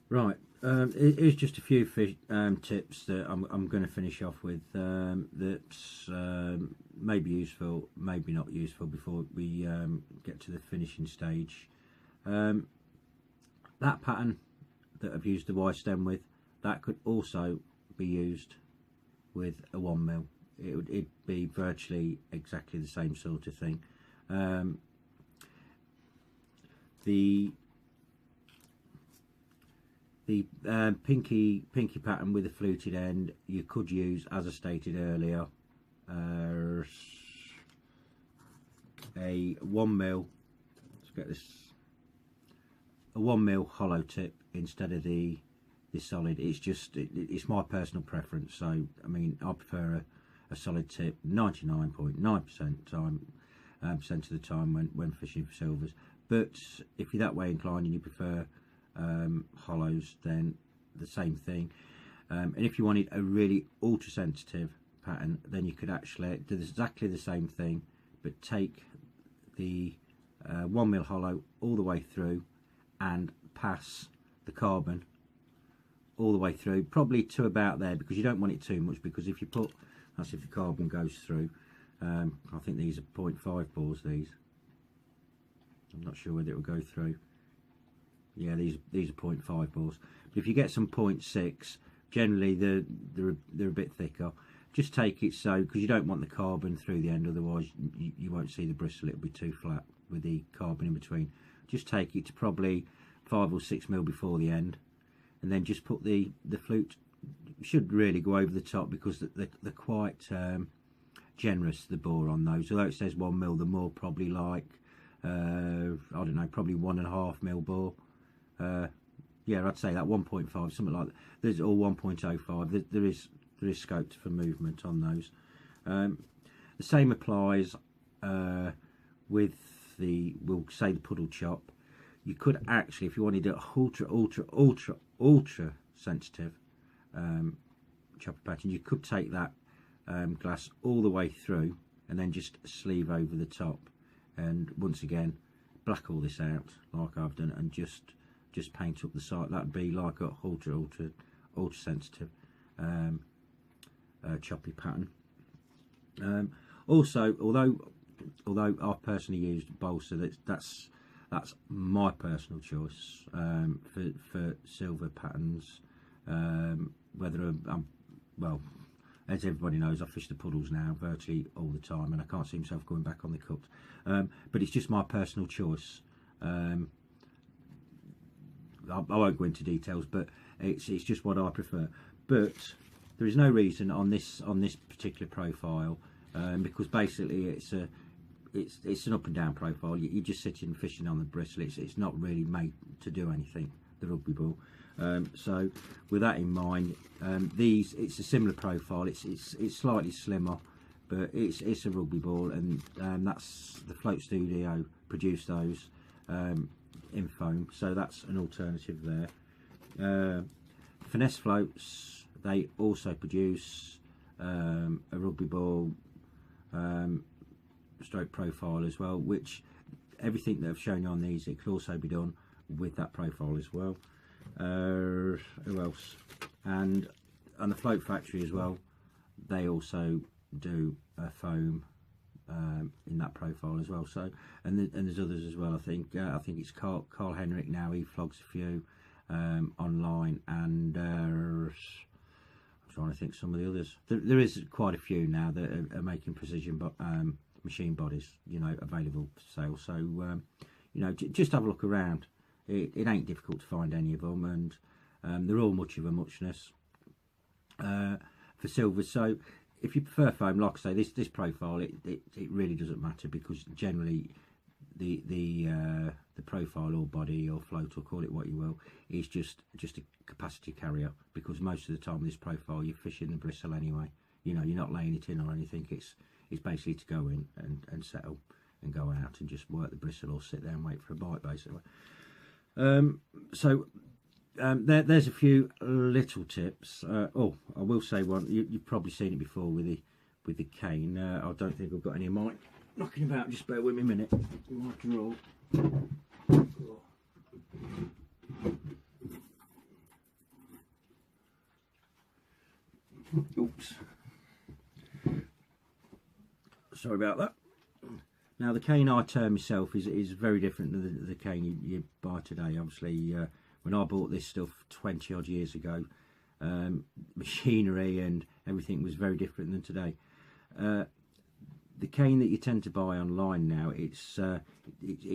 Right, here's just a few tips that I'm going to finish off with that's may be useful, maybe not useful before we get to the finishing stage. Um, that pattern that I've used the Y stem with, that could also be used with a 1mm. It'd be virtually exactly the same sort of thing. Um, the pinky pattern with a fluted end, you could use, as I stated earlier, a 1mm. Let's get this. A 1mm hollow tip instead of the solid. It's just it's my personal preference. So I mean, I prefer a solid tip 99.9% time percent of the time when fishing for silvers. But if you're that way inclined and you prefer hollows, then the same thing. And if you wanted a really ultra sensitive pattern, then you could actually do exactly the same thing, but take the 1mm hollow all the way through and pass the carbon all the way through, probably to about there, because you don't want it too much, because if you put, that's if the carbon goes through. I think these are 0.5 bores, these. I'm not sure whether it will go through. Yeah, these are 0.5 bores. But if you get some 0.6, generally they're a bit thicker. Just take it so, because you don't want the carbon through the end, otherwise you won't see the bristle. It'll be too flat with the carbon in between. Just take it to probably 5 or 6 mil before the end, and then just put the flute. Should really go over the top, because they're quite generous, the bore on those. Although it says 1mm, they're more probably like I don't know, probably 1.5mm bore. Yeah, I'd say that 1.5, something like that. There's all 1.05. There is scope for movement on those. The same applies with we'll say the puddle chop. You could actually, if you wanted a ultra sensitive chopper pattern, you could take that glass all the way through and then just sleeve over the top, and once again black all this out like I've done, and just paint up the side. That'd be like a ultra sensitive choppy pattern. Also, although I've personally used balsa, that's my personal choice for silver patterns. Whether well, as everybody knows, I fish the puddles now virtually all the time, and I can't see myself going back on the cupped. But it's just my personal choice. I won't go into details, but it's just what I prefer. But there is no reason on this particular profile, because basically it's an up and down profile. You're just sitting fishing on the bristle. It's not really made to do anything, the rugby ball. So with that in mind, it's a similar profile. It's slightly slimmer, but it's a rugby ball, and that's the Float Studio produced those in foam, so that's an alternative there. Finesse Floats, they also produce a rugby ball stroke profile as well, which everything that I've shown you on these, it could also be done with that profile as well. Who else? And the Float Factory as well, they also do a foam in that profile as well. So and there's others as well. I think it's Carl Henrik now. He flogs a few online, and I'm trying to think some of the others. There is quite a few now that are making precision machine bodies, available for sale. So just have a look around. It ain't difficult to find any of them, and they're all much of a muchness for silver. So if you prefer foam, like I say, this profile, it really doesn't matter, because generally the profile or body or float, or call it what you will, is just a capacity carrier, because most of the time with this profile you're fishing the bristle anyway. You're not laying it in or anything. It's basically to go in and settle and go out and just work the bristle, or sit there and wait for a bite, basically. There's a few little tips. I will say one. You've probably seen it before with the cane. I don't think I've got any of mine knocking about. Just bear with me a minute. My drawer. Oops. Sorry about that. Now the cane I turn myself is very different than the cane you buy today. Obviously, when I bought this stuff 20 odd years ago, machinery and everything was very different than today. The cane that you tend to buy online now, it's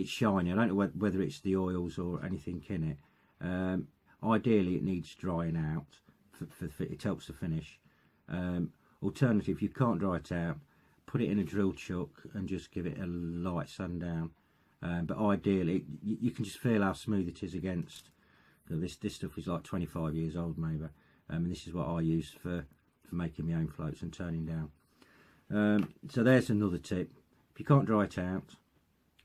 shiny. I don't know whether it's the oils or anything in it. Ideally, it needs drying out. It helps the finish. Alternative, if you can't dry it out, put it in a drill chuck and just give it a light sand down. But ideally, you can just feel how smooth it is against. This stuff is like 25 years old maybe, and this is what I use for making my own floats and turning down. So there's another tip. If you can't dry it out,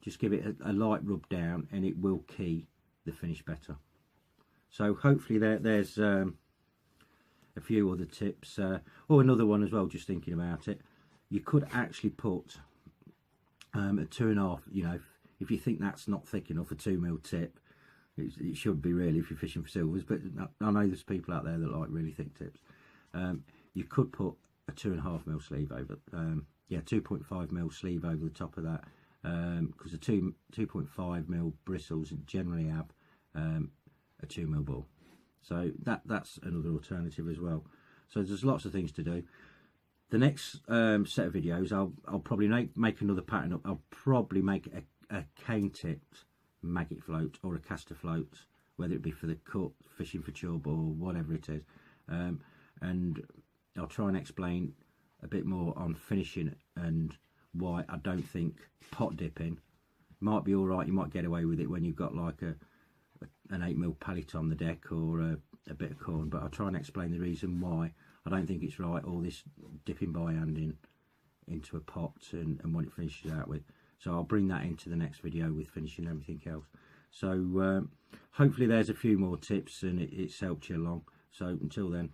just give it a light rub down and it will key the finish better. So hopefully there's a few other tips. Or another one as well, just thinking about it. You could actually put a 2.5, you know, if you think that's not thick enough, a 2mm tip. It should be really if you're fishing for silvers, but I know there's people out there that like really thick tips. You could put a 2.5mm sleeve over, 2.5mm sleeve over the top of that, because the 2.5mm bristles generally have a 2mm ball. So that's another alternative as well. So there's lots of things to do. The next set of videos, I'll probably make another pattern up. I'll probably make a cane tipped maggot float or a caster float, whether it be for the cut, fishing for chub or whatever it is, and I'll try and explain a bit more on finishing and why I don't think pot dipping might be alright. You might get away with it when you've got like an 8mm pallet on the deck or a bit of corn, but I'll try and explain the reason why I don't think it's right, all this dipping by hand into a pot and what it finishes out with. So I'll bring that into the next video with finishing everything else. So hopefully there's a few more tips and it's helped you along. So until then,